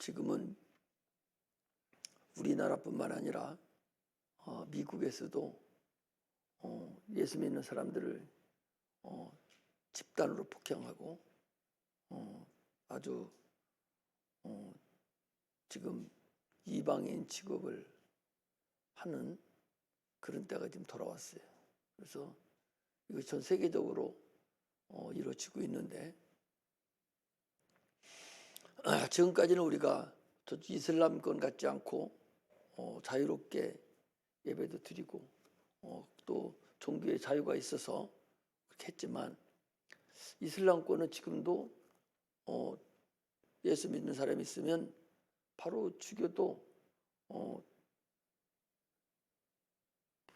지금은 우리나라뿐만 아니라 미국에서도 예수 믿는 사람들을 집단으로 폭행하고 아주 지금 이방인 취급을 하는 그런 때가 지금 돌아왔어요. 그래서 이거 전 세계적으로 이루어지고 있는데, 지금까지는 우리가 이슬람권 같지 않고 자유롭게 예배도 드리고 또 종교의 자유가 있어서 그렇게 했지만, 이슬람권은 지금도 예수 믿는 사람이 있으면 바로 죽여도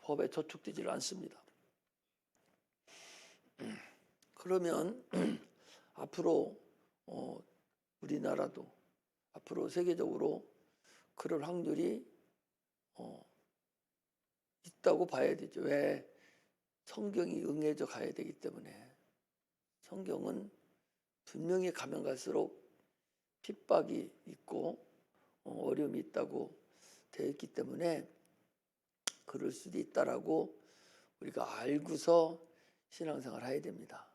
법에 저촉되지 않습니다. 그러면 앞으로 우리나라도 앞으로 세계적으로 그럴 확률이 있다고 봐야 되죠. 왜? 성경이 응해져 가야 되기 때문에. 성경은 분명히 가면 갈수록 핍박이 있고 어려움이 있다고 되어 있기 때문에 그럴 수도 있다라고 우리가 알고서 신앙생활을 해야 됩니다.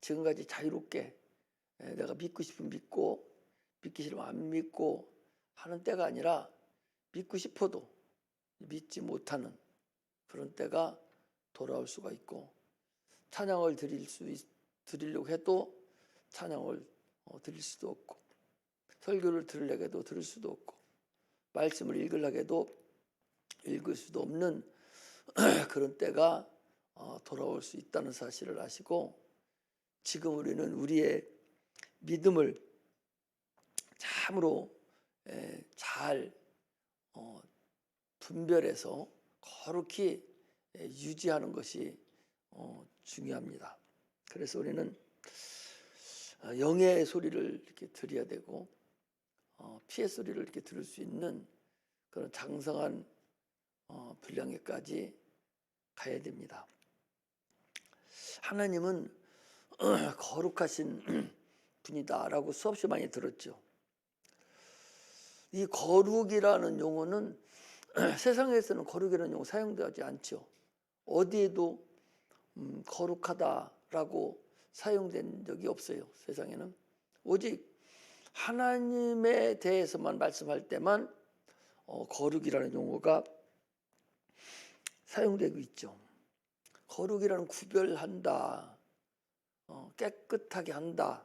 지금까지 자유롭게 내가 믿고 싶으면 믿고 믿기 싫으면 안 믿고 하는 때가 아니라, 믿고 싶어도 믿지 못하는 그런 때가 돌아올 수가 있고, 찬양을 드리려고 해도 찬양을 드릴 수도 없고, 설교를 들으려고 해도 들을 수도 없고, 말씀을 읽으려고 해도 읽을 수도 없는 그런 때가 돌아올 수 있다는 사실을 아시고, 지금 우리는 우리의 믿음을 참으로 잘 분별해서 거룩히 유지하는 것이 중요합니다. 그래서 우리는 영의 소리를 이렇게 들어야 되고 피의 소리를 이렇게 들을 수 있는 그런 장성한 분량에까지 가야 됩니다. 하나님은 거룩하신 분이다라고 수없이 많이 들었죠. 이 거룩이라는 용어는 세상에서는 거룩이라는 용어 사용되지 않죠. 어디에도 거룩하다라고 사용된 적이 없어요. 세상에는 오직 하나님에 대해서만 말씀할 때만 거룩이라는 용어가 사용되고 있죠. 거룩이라는 구별한다, 깨끗하게 한다,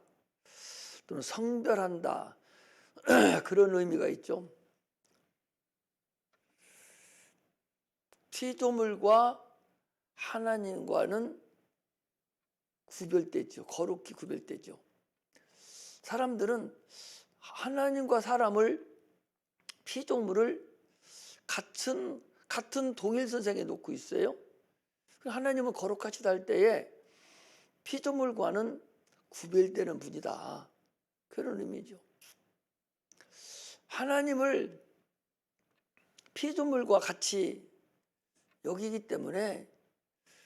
또는 성별한다, 그런 의미가 있죠. 피조물과 하나님과는 구별되죠. 거룩히 구별되죠. 사람들은 하나님과 사람을, 피조물을 같은 동일선상에 놓고 있어요. 하나님은 거룩하시다 할 때에 피조물과는 구별되는 분이다, 그런 의미죠. 하나님을 피조물과 같이 여기기 때문에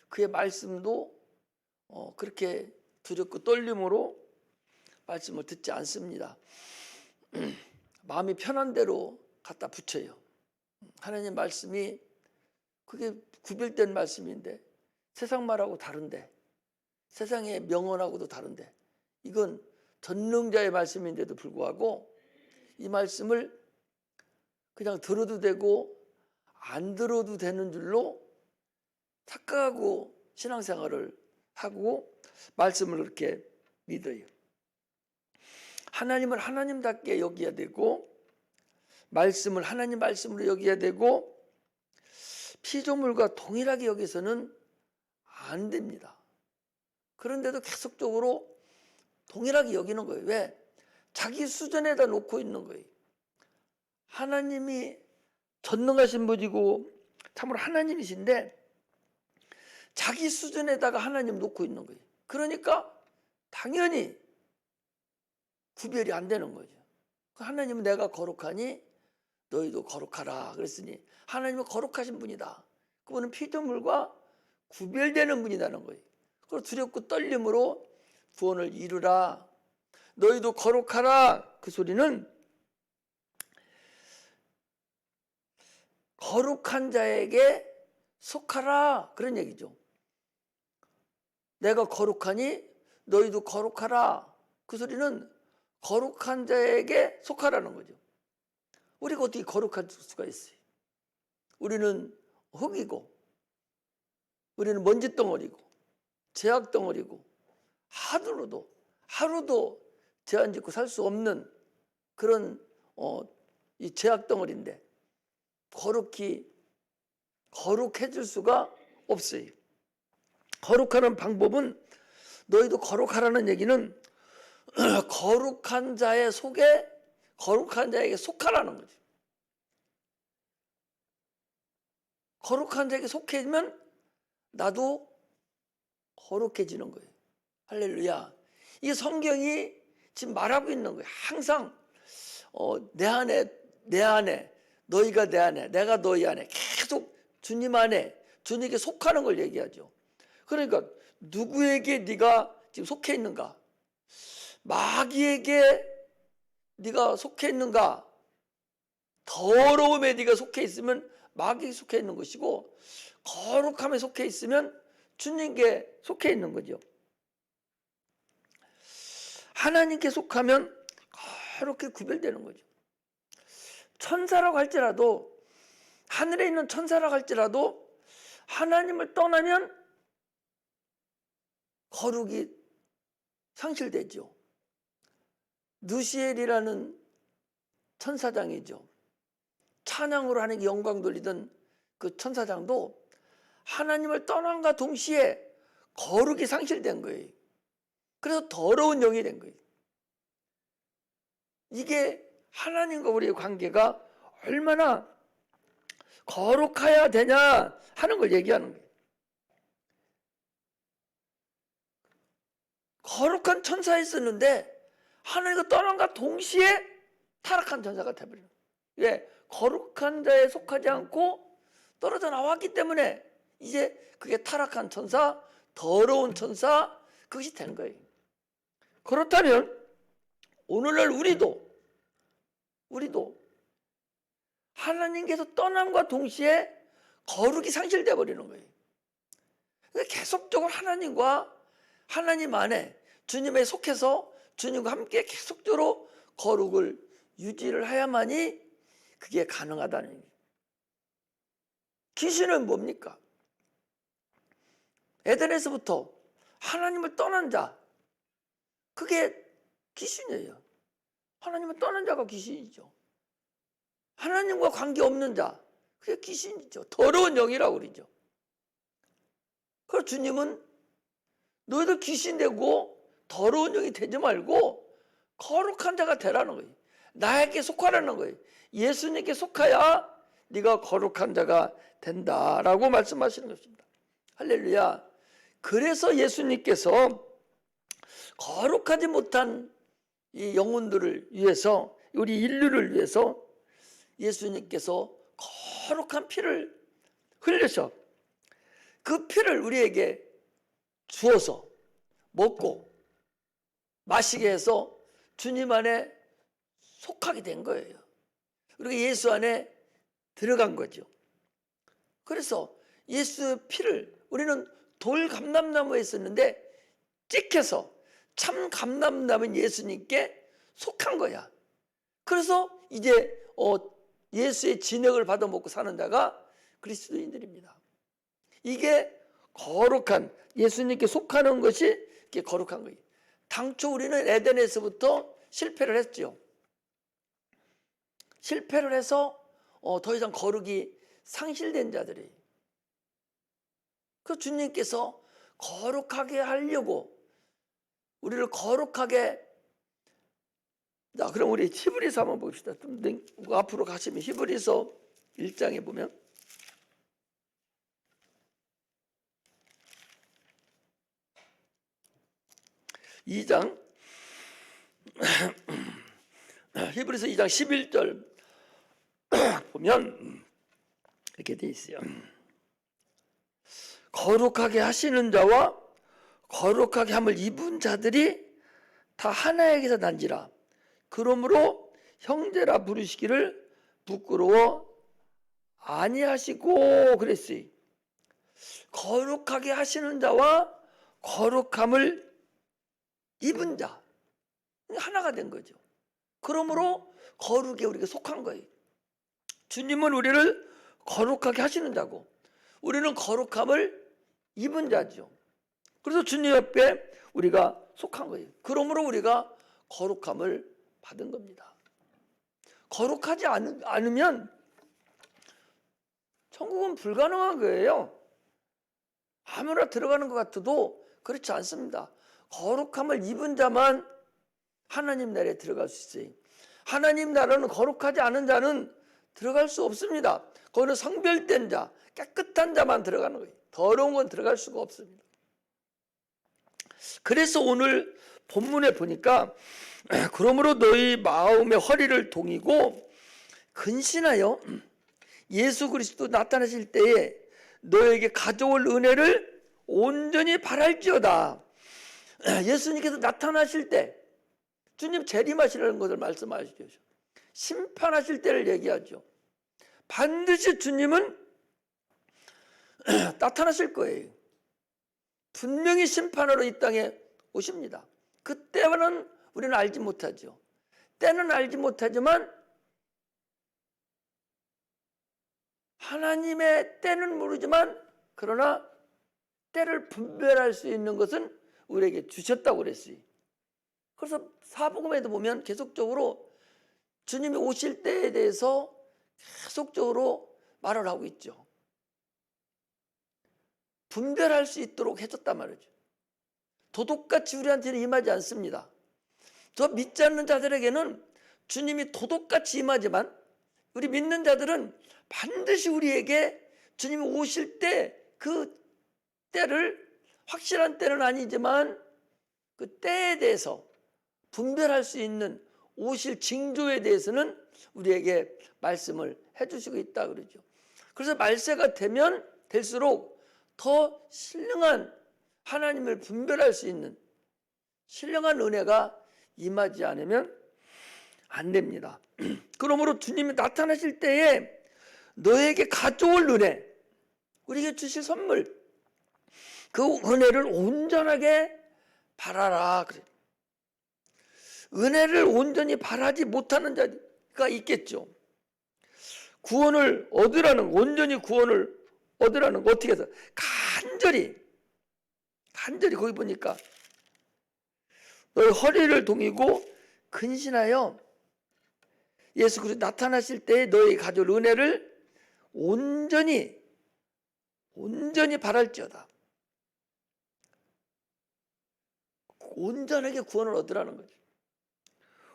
그의 말씀도 그렇게 두렵고 떨림으로 말씀을 듣지 않습니다. 마음이 편한 대로 갖다 붙여요. 하나님 말씀이 그게 구별된 말씀인데, 세상 말하고 다른데, 세상의 명언하고도 다른데, 이건 전능자의 말씀인데도 불구하고 이 말씀을 그냥 들어도 되고 안 들어도 되는 줄로 착각하고 신앙생활을 하고 말씀을 그렇게 믿어요. 하나님을 하나님답게 여겨야 되고, 말씀을 하나님 말씀으로 여겨야 되고, 피조물과 동일하게 여기서는 안 됩니다. 그런데도 계속적으로 동일하게 여기는 거예요. 왜? 자기 수준에다 놓고 있는 거예요. 하나님이 전능하신 분이고 참으로 하나님이신데 자기 수준에다가 하나님 놓고 있는 거예요. 그러니까 당연히 구별이 안 되는 거죠. 하나님은 내가 거룩하니 너희도 거룩하라 그랬으니 하나님은 거룩하신 분이다. 그분은 피조물과 구별되는 분이라는 거예요. 그리고 두렵고 떨림으로 구원을 이루라, 너희도 거룩하라, 그 소리는 거룩한 자에게 속하라, 그런 얘기죠. 내가 거룩하니 너희도 거룩하라. 그 소리는 거룩한 자에게 속하라는 거죠. 우리가 어떻게 거룩할 수가 있어요? 우리는 흙이고, 우리는 먼지덩어리고, 죄악덩어리고, 하루도 죄 안 짓고 살 수 없는 그런 이 죄악덩어리인데 거룩해질 수가 없어요. 거룩하는 방법은, 너희도 거룩하라는 얘기는 거룩한 자의 속에, 거룩한 자에게 속하라는 거죠. 거룩한 자에게 속해지면 나도 거룩해지는 거예요. 할렐루야. 이 성경이 지금 말하고 있는 거예요. 항상 내 안에, 너희가 내 안에, 내가 너희 안에, 계속 주님 안에, 주님께 속하는 걸 얘기하죠. 그러니까 누구에게 네가 지금 속해 있는가? 마귀에게 네가 속해 있는가? 더러움에 네가 속해 있으면 마귀에 속해 있는 것이고, 거룩함에 속해 있으면 주님께 속해 있는 거죠. 하나님께 속하면 거룩히 구별되는 거죠. 천사라고 할지라도, 하늘에 있는 천사라고 할지라도 하나님을 떠나면 거룩이 상실되죠. 느시엘이라는 천사장이죠. 찬양으로 하나님께 영광 돌리던 그 천사장도 하나님을 떠남과 동시에 거룩이 상실된 거예요. 그래서 더러운 영이 된 거예요. 이게 하나님과 우리의 관계가 얼마나 거룩해야 되냐 하는 걸 얘기하는 거예요. 거룩한 천사였었는데 하나님과 떠남과 동시에 타락한 천사가 되어버려요. 왜? 거룩한 자에 속하지 않고 떨어져 나왔기 때문에 이제 그게 타락한 천사, 더러운 천사, 그것이 된 거예요. 그렇다면 오늘날 우리도 하나님께서 떠남과 동시에 거룩이 상실되어 버리는 거예요. 그러니까 계속적으로 하나님 안에 주님에 속해서 주님과 함께 계속적으로 거룩을 유지를 해야만이 그게 가능하다는 얘기예요. 귀신은 뭡니까? 에덴에서부터 하나님을 떠난 자, 그게 귀신이에요. 하나님을 떠난 자가 귀신이죠. 하나님과 관계없는 자, 그게 귀신이죠. 더러운 영이라고 그러죠. 그래서 주님은 너희들 귀신 되고 더러운 영이 되지 말고 거룩한 자가 되라는 거예요. 나에게 속하라는 거예요. 예수님께 속하야 네가 거룩한 자가 된다라고 말씀하시는 것입니다. 할렐루야. 그래서 예수님께서 거룩하지 못한 이 영혼들을 위해서, 우리 인류를 위해서 예수님께서 거룩한 피를 흘려서 그 피를 우리에게 주어서 먹고 마시게 해서 주님 안에 속하게 된 거예요. 그리고 예수 안에 들어간 거죠. 그래서 예수의 피를 우리는 돌 감람나무에 있었는데 찍혀서 참 감람나무인 예수님께 속한 거야. 그래서 이제 예수의 진액을 받아 먹고 사는 자가 그리스도인들입니다. 이게 거룩한, 예수님께 속하는 것이 이게 거룩한 거예요. 당초 우리는 에덴에서부터 실패를 했죠. 실패를 해서 더 이상 거룩이 상실된 자들이. 그 주님께서 거룩하게 하려고 우리를 거룩하게. 자, 그럼 우리 히브리서 한번 봅시다. 좀 앞으로 가시면 히브리서 1장에 보면 히브리서 2장 11절 보면 이렇게 돼 있어요. 거룩하게 하시는 자와 거룩하게 함을 입은 자들이 다 하나에게서 난지라. 그러므로 형제라 부르시기를 부끄러워 아니하시고 그랬어요. 거룩하게 하시는 자와 거룩함을 입은 자 하나가 된 거죠. 그러므로 거룩에 우리가 속한 거예요. 주님은 우리를 거룩하게 하시는 자고 우리는 거룩함을 입은 자죠. 그래서 주님 옆에 우리가 속한 거예요. 그러므로 우리가 거룩함을 받은 겁니다. 거룩하지 않으면 천국은 불가능한 거예요. 아무나 들어가는 것 같아도 그렇지 않습니다. 거룩함을 입은 자만 하나님 나라에 들어갈 수 있어요. 하나님 나라는 거룩하지 않은 자는 들어갈 수 없습니다. 거기는 성별된 자, 깨끗한 자만 들어가는 거예요. 더러운 건 들어갈 수가 없습니다. 그래서 오늘 본문에 보니까 그러므로 너희 마음의 허리를 동이고 근신하여 예수 그리스도 나타나실 때에 너에게 가져올 은혜를 온전히 바랄지어다. 예수님께서 나타나실 때 주님 재림하시라는 것을 말씀하시죠. 심판하실 때를 얘기하죠. 반드시 주님은 나타나실 거예요. 분명히 심판하러 이 땅에 오십니다. 그때는 우리는 알지 못하죠. 때는 알지 못하지만 하나님의 때는 모르지만 그러나 때를 분별할 수 있는 것은 우리에게 주셨다고 그랬어요. 그래서 사복음에도 보면 계속적으로 주님이 오실 때에 대해서 계속적으로 말을 하고 있죠. 분별할 수 있도록 해줬단 말이죠. 도둑같이 우리한테는 임하지 않습니다. 저 믿지 않는 자들에게는 주님이 도둑같이 임하지만 우리 믿는 자들은 반드시 우리에게 주님이 오실 때 그 때를 확실한 때는 아니지만 그 때에 대해서 분별할 수 있는 오실 징조에 대해서는 우리에게 말씀을 해주시고 있다 그러죠. 그래서 말세가 되면 될수록 더 신령한 하나님을 분별할 수 있는 신령한 은혜가 임하지 않으면 안 됩니다. 그러므로 주님이 나타나실 때에 너에게 가져올 은혜, 우리에게 주실 선물, 그 은혜를 온전하게 바라라 그래. 은혜를 온전히 바라지 못하는 자가 있겠죠. 구원을 얻으라는, 온전히 구원을 얻으라는 거 어떻게 해서 간절히 거기 보니까 너의 허리를 동이고 근신하여 예수 그리스도 나타나실 때에 너희 가져올 은혜를 온전히 바랄지어다. 온전하게 구원을 얻으라는 거죠.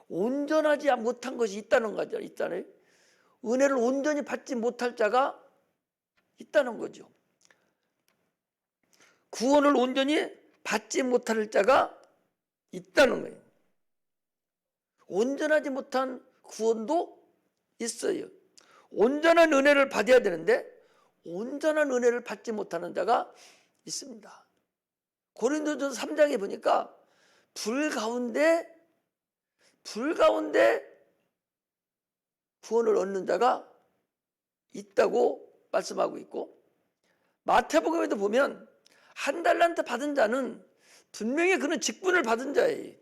온전하지 못한 것이 있다는 거죠. 있잖아요. 은혜를 온전히 받지 못할 자가 있다는 거죠. 구원을 온전히 받지 못할 자가 있다는 거예요. 온전하지 못한 구원도 있어요. 온전한 은혜를 받아야 되는데 온전한 은혜를 받지 못하는 자가 있습니다. 고린도전서 3장에 보니까 불 가운데 구원을 얻는 자가 있다고 말씀하고 있고, 마태복음에도 보면 한 달란트 받은 자는 분명히 그는 직분을 받은 자예요.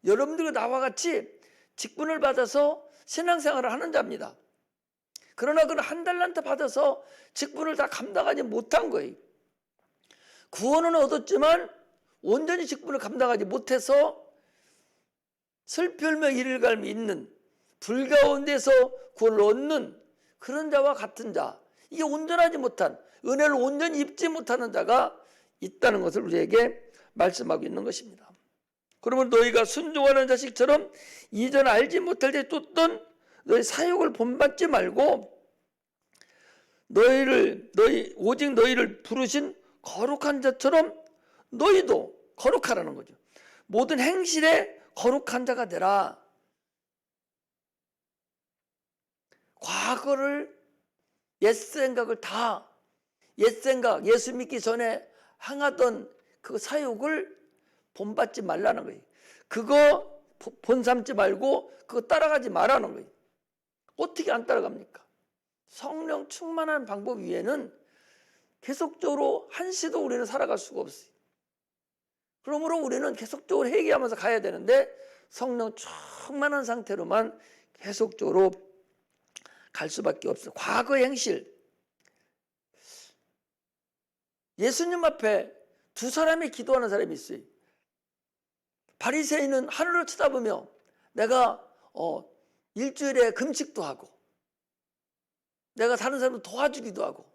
여러분들과 나와 같이 직분을 받아서 신앙생활을 하는 자입니다. 그러나 그는 한 달란트 받아서 직분을 다 감당하지 못한 거예요. 구원은 얻었지만 온전히 직분을 감당하지 못해서 슬플며 이를 갈며 있는 불 가운데서 구원을 얻는 그런 자와 같은 자, 이게 온전하지 못한, 은혜를 온전히 입지 못하는 자가 있다는 것을 우리에게 말씀하고 있는 것입니다. 그러면 너희가 순종하는 자식처럼 이전 알지 못할 때 쫓던 너희 사욕을 본받지 말고 오직 너희를 부르신 거룩한 자처럼 너희도 거룩하라는 거죠. 모든 행실에 거룩한 자가 되라. 과거를 옛생각을 다 옛생각, 예수 믿기 전에 행하던 그 사욕을 본받지 말라는 거예요. 그거 본삼지 말고 그거 따라가지 말라는 거예요. 어떻게 안 따라갑니까? 성령 충만한 방법 위에는 계속적으로 한시도 우리는 살아갈 수가 없어요. 그러므로 우리는 계속적으로 회개하면서 가야 되는데 성령 충만한 상태로만 계속적으로 갈 수밖에 없어요. 과거의 행실. 예수님 앞에 두 사람이 기도하는 사람이 있어요. 바리새인은 하늘을 쳐다보며 내가 일주일에 금식도 하고 내가 다른 사람을 도와주기도 하고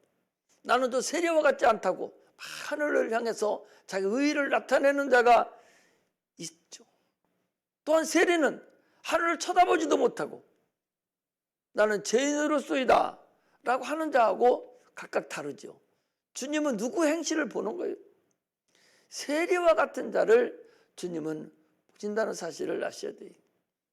나는 저 세리와 같지 않다고 하늘을 향해서 자기 의의를 나타내는 자가 있죠. 또한 세리는 하늘을 쳐다보지도 못하고 나는 죄인으로서이다 라고 하는 자하고 각각 다르죠. 주님은 누구 행실을 보는 거예요? 세리와 같은 자를 주님은 보신다는 사실을 아셔야 돼요.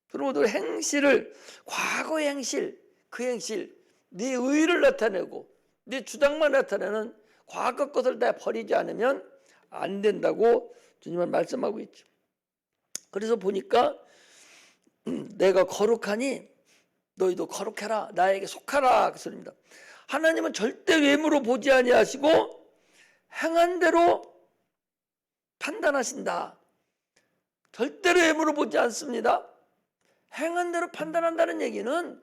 그러므로 행실을, 과거의 행실, 그 행실, 네 의의를 나타내고 네 주장만 나타내는 과거 것을 다 버리지 않으면 안 된다고 주님은 말씀하고 있죠. 그래서 보니까 내가 거룩하니 너희도 거룩해라, 나에게 속하라 그 소리입니다. 하나님은 절대 외모로 보지 아니하시고 행한 대로 판단하신다. 절대로 외모로 보지 않습니다. 행한 대로 판단한다는 얘기는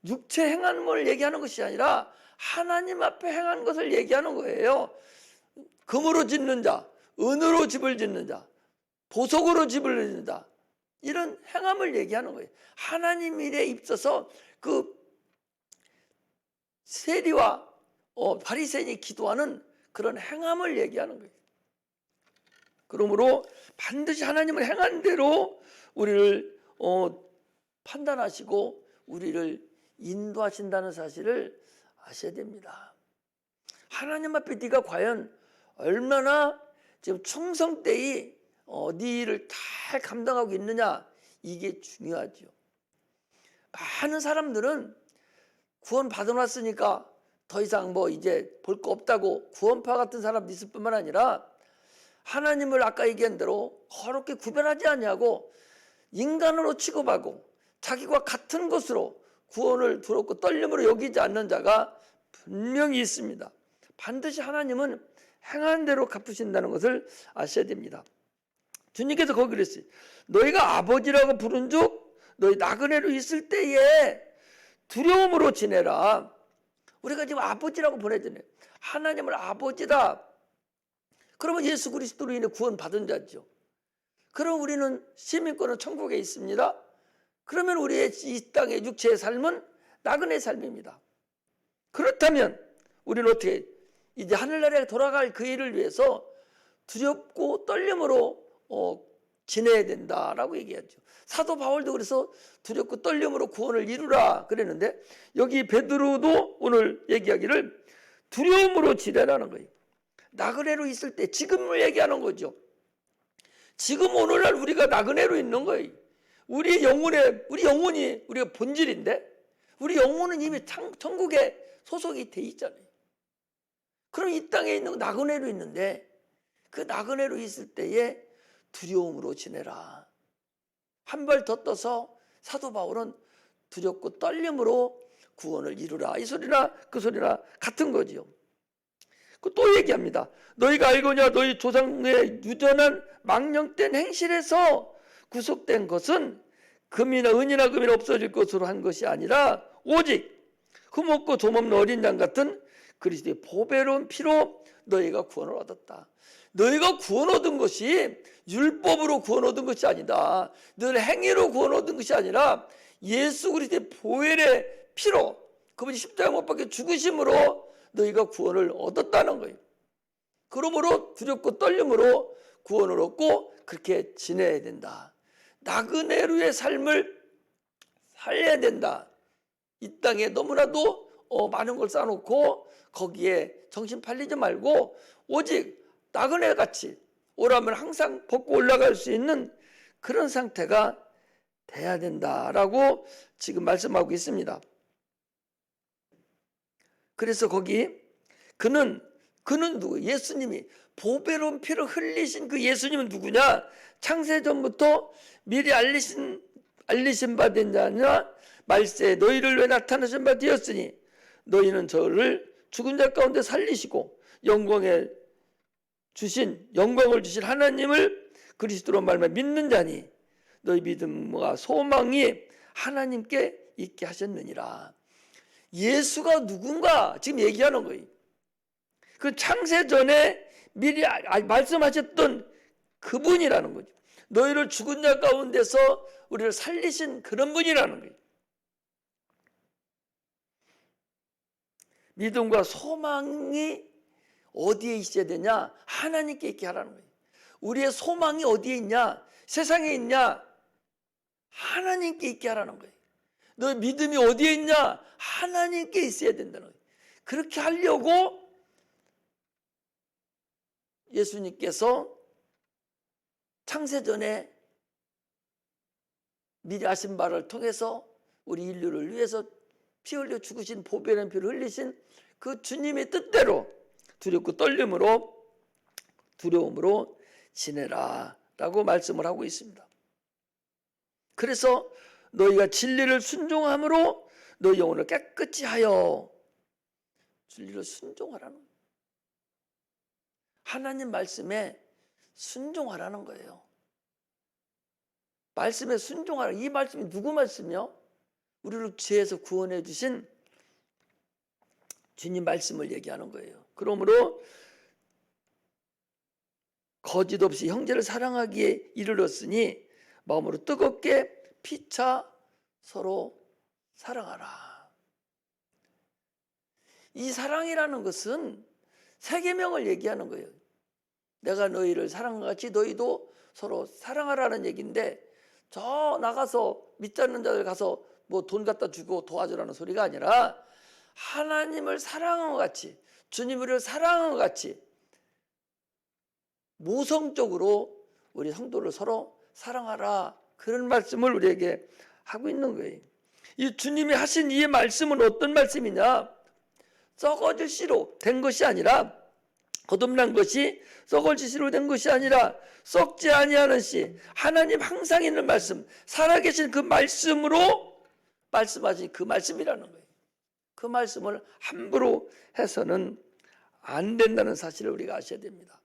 육체 행함을 얘기하는 것이 아니라 하나님 앞에 행한 것을 얘기하는 거예요. 금으로 짓는 자, 은으로 집을 짓는 자, 보석으로 집을 짓는 자, 이런 행함을 얘기하는 거예요. 하나님 일에 있어서 그 세리와 바리새인이 기도하는 그런 행함을 얘기하는 거예요. 그러므로 반드시 하나님을 행한 대로 우리를 판단하시고 우리를 인도하신다는 사실을 아셔야 됩니다. 하나님 앞에 네가 과연 얼마나 지금 충성되이 네 일을 잘 감당하고 있느냐, 이게 중요하죠. 많은 사람들은 구원 받아놨으니까 더 이상 이제 볼 거 없다고 구원파 같은 사람도 있을 뿐만 아니라 하나님을 아까 얘기한 대로 거룩히 구별하지 않냐고 인간으로 취급하고 자기와 같은 것으로 구원을 두렵고 떨림으로 여기지 않는 자가 분명히 있습니다. 반드시 하나님은 행한 대로 갚으신다는 것을 아셔야 됩니다. 주님께서 거기 그랬어요. 너희가 아버지라고 부른 즉 너희 나그네로 있을 때에 두려움으로 지내라. 우리가 지금 아버지라고 보내잖아요. 하나님을 아버지다. 그러면 예수 그리스도로 인해 구원 받은 자죠. 그럼 우리는 시민권은 천국에 있습니다. 그러면 우리의 이 땅의 육체의 삶은 나그네 삶입니다. 그렇다면 우리는 어떻게 이제 하늘나라에 돌아갈 그 일을 위해서 두렵고 떨림으로 지내야 된다라고 얘기하죠. 사도 바울도 그래서 두렵고 떨림으로 구원을 이루라 그랬는데 여기 베드로도 오늘 얘기하기를 두려움으로 지내라는 거예요. 나그네로 있을 때 지금을 얘기하는 거죠. 지금 오늘날 우리가 나그네로 있는 거예요. 우리 영혼이 우리가 본질인데 우리 영혼은 이미 천국에 소속이 돼 있잖아요. 그럼 이 땅에 있는 나그네로 있는데 그 나그네로 있을 때에 두려움으로 지내라. 한 발 더 떠서 사도 바울은 두렵고 떨림으로 구원을 이루라. 이 소리나 그 소리나 같은 거지요. 또 얘기합니다. 너희가 알거냐 너희 조상의 유전한 망령된 행실에서 구속된 것은 금이나 은이나 금이나 없어질 것으로 한 것이 아니라 오직 흠없고 좀없는 어린 양 같은 그리스도의 보배로운 피로 너희가 구원을 얻었다. 너희가 구원 얻은 것이 율법으로 구원 얻은 것이 아니다. 너희 행위로 구원 얻은 것이 아니라 예수 그리스도의 보혈의 피로 그분이 십자가 못 박혀 죽으심으로 너희가 구원을 얻었다는 거예요. 그러므로 두렵고 떨림으로 구원을 얻고 그렇게 지내야 된다. 나그네로의 삶을 살려야 된다. 이 땅에 너무나도 많은 걸 쌓아놓고 거기에 정신 팔리지 말고 오직 나그네 같이 오라면 항상 벗고 올라갈 수 있는 그런 상태가 돼야 된다라고 지금 말씀하고 있습니다. 그래서 거기 그는 누구? 예수님이 보배로운 피를 흘리신 그 예수님은 누구냐? 창세전부터 미리 알리신 바 된 자냐? 말세 너희를 왜 나타나신 바 되었으니 너희는 저를 죽은 자 가운데 살리시고 영광을 주신 하나님을 그리스도로 말미암아 믿는 자니 너희 믿음과 소망이 하나님께 있게 하셨느니라. 예수가 누군가 지금 얘기하는 거예요. 그 창세 전에 미리 말씀하셨던 그분이라는 거죠. 너희를 죽은 자 가운데서 우리를 살리신 그런 분이라는 거예요. 믿음과 소망이 어디에 있어야 되냐? 하나님께 있게 하라는 거예요. 우리의 소망이 어디에 있냐? 세상에 있냐? 하나님께 있게 하라는 거예요. 너의 믿음이 어디에 있냐? 하나님께 있어야 된다는 거예요. 그렇게 하려고 예수님께서 창세전에 미리 하신 바를 통해서 우리 인류를 위해서 피 흘려 죽으신 보배라는 피를 흘리신 그 주님의 뜻대로 두렵고 두려움으로 지내라 라고 말씀을 하고 있습니다. 그래서 너희가 진리를 순종함으로 너희 영혼을 깨끗이 하여 진리를 순종하라는 거예요. 하나님 말씀에 순종하라는 거예요. 말씀에 순종하라. 이 말씀이 누구 말씀이요? 우리를 죄에서 구원해 주신 주님 말씀을 얘기하는 거예요. 그러므로 거짓 없이 형제를 사랑하기에 이르렀으니 마음으로 뜨겁게 피차 서로 사랑하라. 이 사랑이라는 것은 세 계명을 얘기하는 거예요. 내가 너희를 사랑과 같이 너희도 서로 사랑하라는 얘기인데, 저 나가서 믿지 않는 자들 가서 뭐 돈 갖다 주고 도와주라는 소리가 아니라 하나님을 사랑한 것 같이, 주님을 사랑한 것 같이 모성적으로 우리 성도를 서로 사랑하라, 그런 말씀을 우리에게 하고 있는 거예요. 이 주님이 하신 이 말씀은 어떤 말씀이냐? 썩어질 씨로 된 것이 아니라, 거듭난 것이 썩어질 씨로 된 것이 아니라 썩지 아니하는 씨, 하나님 항상 있는 말씀, 살아계신 그 말씀으로 말씀하신 그 말씀이라는 거예요. 그 말씀을 함부로 해서는 안 된다는 사실을 우리가 아셔야 됩니다.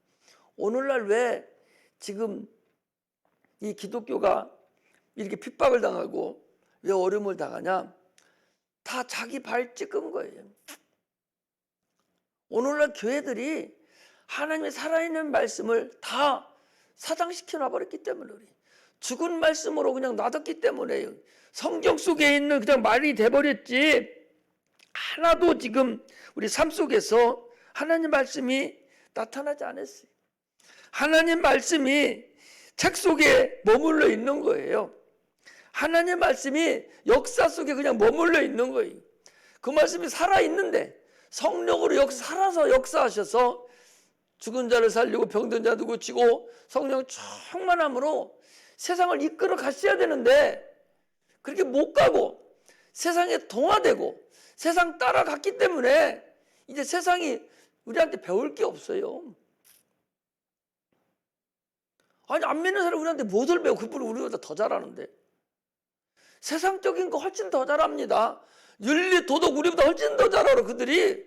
오늘날 왜 지금 이 기독교가 이렇게 핍박을 당하고 왜 어려움을 당하냐? 다 자기 발 찍은 거예요. 오늘날 교회들이 하나님의 살아있는 말씀을 다 사장시켜 놔버렸기 때문에, 우리 죽은 말씀으로 그냥 놔뒀기 때문에 성경 속에 있는 그냥 말이 돼버렸지, 하나도 지금 우리 삶 속에서 하나님 말씀이 나타나지 않았어요. 하나님 말씀이 책 속에 머물러 있는 거예요. 하나님 말씀이 역사 속에 그냥 머물러 있는 거예요. 그 말씀이 살아있는데 성령으로 살아서 역사하셔서 죽은 자를 살리고 병든 자도 고치고 성령 충만함으로 세상을 이끌어 가셔야 되는데, 그렇게 못 가고 세상에 동화되고 세상 따라갔기 때문에 이제 세상이 우리한테 배울 게 없어요. 아니, 안 믿는 사람이 우리한테 무엇을 배워? 그분이 우리보다 더 잘하는데. 세상적인 거 훨씬 더 잘합니다. 윤리, 도덕 우리보다 훨씬 더 잘 알아. 그들이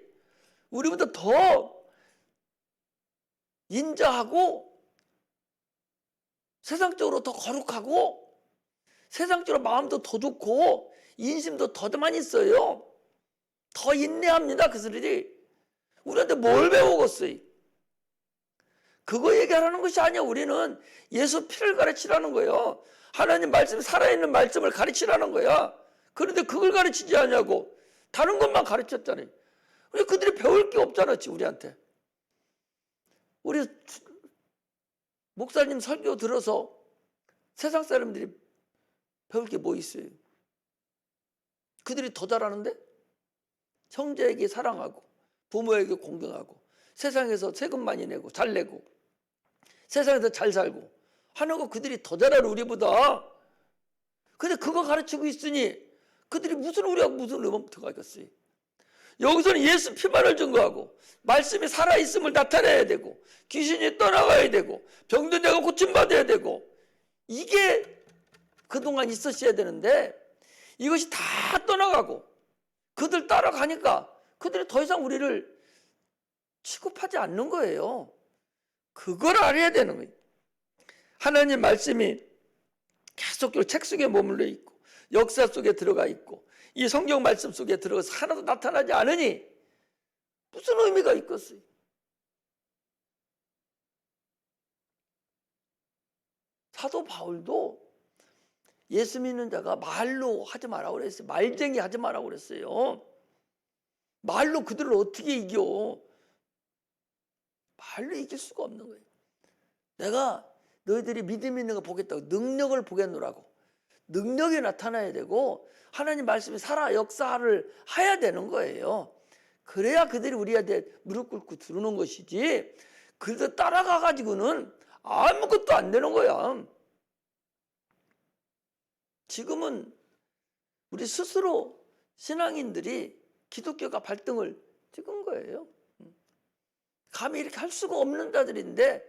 우리보다 더 인자하고 세상적으로 더 거룩하고 세상적으로 마음도 더 좋고 인심도 더 많이 있어요. 더 인내합니다. 그들이 우리한테 뭘 배우겠어요? 그거 얘기하라는 것이 아니야. 우리는 예수 피를 가르치라는 거예요. 하나님 말씀, 살아있는 말씀을 가르치라는 거야. 그런데 그걸 가르치지 않냐고. 다른 것만 가르쳤잖아요. 그들이 배울 게 없잖아, 우리한테. 우리 목사님 설교 들어서 세상 사람들이 배울 게 뭐 있어요? 그들이 더 잘하는데? 형제에게 사랑하고 부모에게 공경하고 세상에서 세금 많이 내고 잘 내고 세상에서 잘 살고 하는 거 그들이 더 잘하는 우리보다. 근데 그거 가르치고 있으니 그들이 우리하고 무슨 의문부터 가겠어요? 여기서는 예수 피만을 증거하고 말씀이 살아있음을 나타내야 되고 귀신이 떠나가야 되고 병든 자가 고침받아야 되고, 이게 그동안 있었어야 되는데 이것이 다 떠나가고 그들 따라가니까 그들이 더 이상 우리를 취급하지 않는 거예요. 그걸 알아야 되는 거예요. 하나님 말씀이 계속적으로 책 속에 머물러 있고 역사 속에 들어가 있고 이 성경 말씀 속에 들어가서 하나도 나타나지 않으니 무슨 의미가 있겠어요? 사도 바울도 예수 믿는 자가 말로 하지 말라고 그랬어요. 말쟁이 하지 말라고 그랬어요. 말로 그들을 어떻게 이겨? 말로 이길 수가 없는 거예요. 내가 너희들이 믿음 있는 거 보겠다고 능력을 보겠노라고. 능력이 나타나야 되고 하나님 말씀이 살아 역사를 해야 되는 거예요. 그래야 그들이 우리한테 무릎 꿇고 들어오는 것이지 그들 따라가 가지고는 아무것도 안 되는 거야. 지금은 우리 스스로 신앙인들이 기독교가 발등을 찍은 거예요. 감히 이렇게 할 수가 없는 자들인데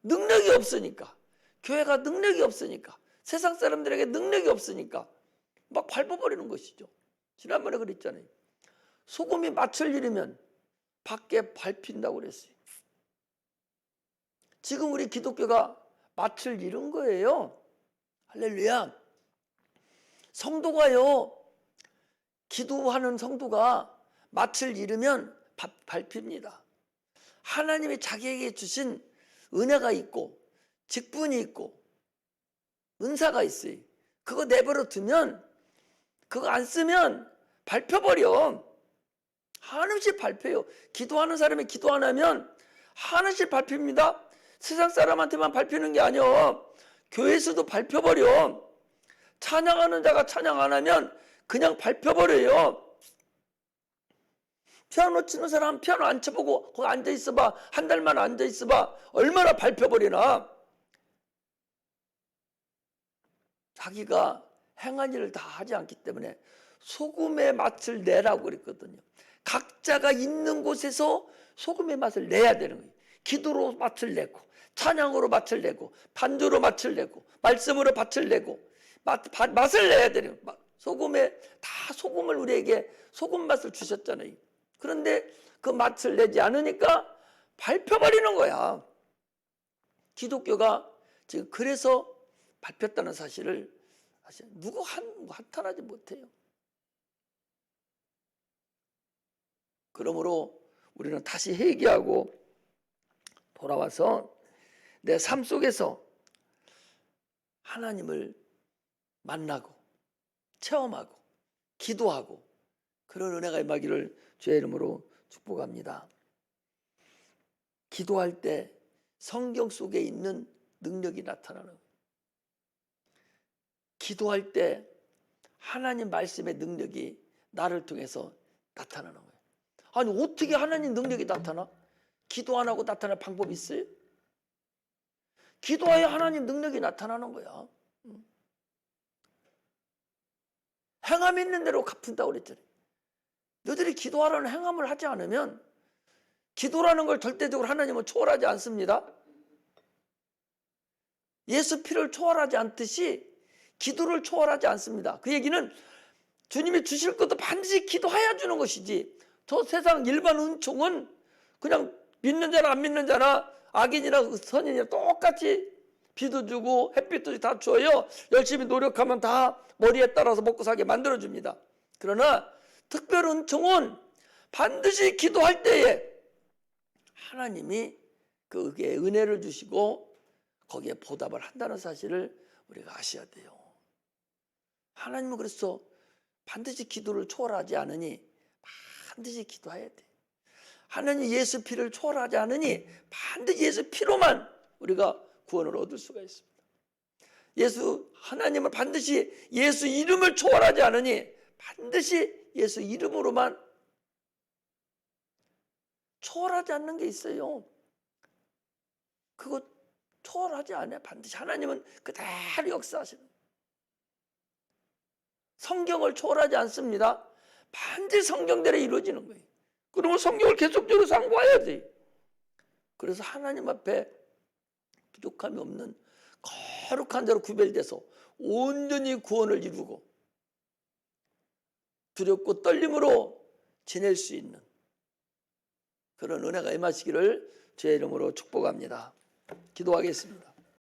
능력이 없으니까, 교회가 능력이 없으니까, 세상 사람들에게 능력이 없으니까 막 밟아버리는 것이죠. 지난번에 그랬잖아요. 소금이 맛을 잃으면 밖에 밟힌다고 그랬어요. 지금 우리 기독교가 맛을 잃은 거예요. 할렐루야. 성도가요, 기도하는 성도가 맛을 잃으면 밟힙니다. 하나님이 자기에게 주신 은혜가 있고 직분이 있고 은사가 있어요. 그거 내버려 두면, 그거 안 쓰면 밟혀버려. 한없이 밟혀요. 기도하는 사람이 기도 안 하면 한없이 밟힙니다. 세상 사람한테만 밟히는 게 아니요, 교회에서도 밟혀버려. 찬양하는 자가 찬양 안 하면 그냥 밟혀버려요. 피아노 치는 사람 피아노 안 쳐보고 거기 앉아있어봐. 한 달만 앉아있어봐. 얼마나 밟혀버리나. 자기가 행한 일을 다 하지 않기 때문에 소금의 맛을 내라고 그랬거든요. 각자가 있는 곳에서 소금의 맛을 내야 되는 거예요. 기도로 맛을 내고, 찬양으로 맛을 내고, 반주로 맛을 내고, 말씀으로 맛을 내고, 맛을 내야 되는 거예요. 다 소금을 우리에게 소금 맛을 주셨잖아요. 그런데 그 맛을 내지 않으니까 밟혀버리는 거야. 기독교가 지금 그래서 밟혔다는 사실을 사실 누구 한탄하지 못해요. 그러므로 우리는 다시 회개하고 돌아와서 내 삶 속에서 하나님을 만나고 체험하고 기도하고 그런 은혜가 임하기를 주의 이름으로 축복합니다. 기도할 때 성경 속에 있는 능력이 나타나는 거예요. 기도할 때 하나님 말씀의 능력이 나를 통해서 나타나는 거예요. 아니 어떻게 하나님 능력이 나타나? 기도 안 하고 나타날 방법이 있어요? 기도하여 하나님 능력이 나타나는 거야. 행함 있는 대로 갚는다고 그랬잖아요. 너희들이 기도하라는 행함을 하지 않으면 기도라는 걸 절대적으로 하나님은 초월하지 않습니다. 예수 피를 초월하지 않듯이 기도를 초월하지 않습니다. 그 얘기는 주님이 주실 것도 반드시 기도해야 주는 것이지, 저 세상 일반 은총은 그냥 믿는 자나 안 믿는 자나 악인이나 선인이나 똑같이 비도 주고 햇빛도 다 줘요. 열심히 노력하면 다 머리에 따라서 먹고 살게 만들어줍니다. 그러나 특별 은총은 반드시 기도할 때에 하나님이 그게 은혜를 주시고 거기에 보답을 한다는 사실을 우리가 아셔야 돼요. 하나님은 그래서 반드시 기도를 초월하지 않으니 반드시 기도해야 돼. 하나님 예수 피를 초월하지 않으니 반드시 예수 피로만 우리가 구원을 얻을 수가 있습니다. 하나님은 반드시 예수 이름을 초월하지 않으니 반드시 예수 이름으로만, 초월하지 않는 게 있어요. 그거 초월하지 않아요. 반드시 하나님은 그대로 역사하시는 거예요. 성경을 초월하지 않습니다. 반드시 성경대로 이루어지는 거예요. 그러면 성경을 계속적으로 상고해야지. 그래서 하나님 앞에 부족함이 없는 거룩한 자로 구별돼서 온전히 구원을 이루고 두렵고 떨림으로 지낼 수 있는 그런 은혜가 임하시기를 주의 이름으로 축복합니다. 기도하겠습니다.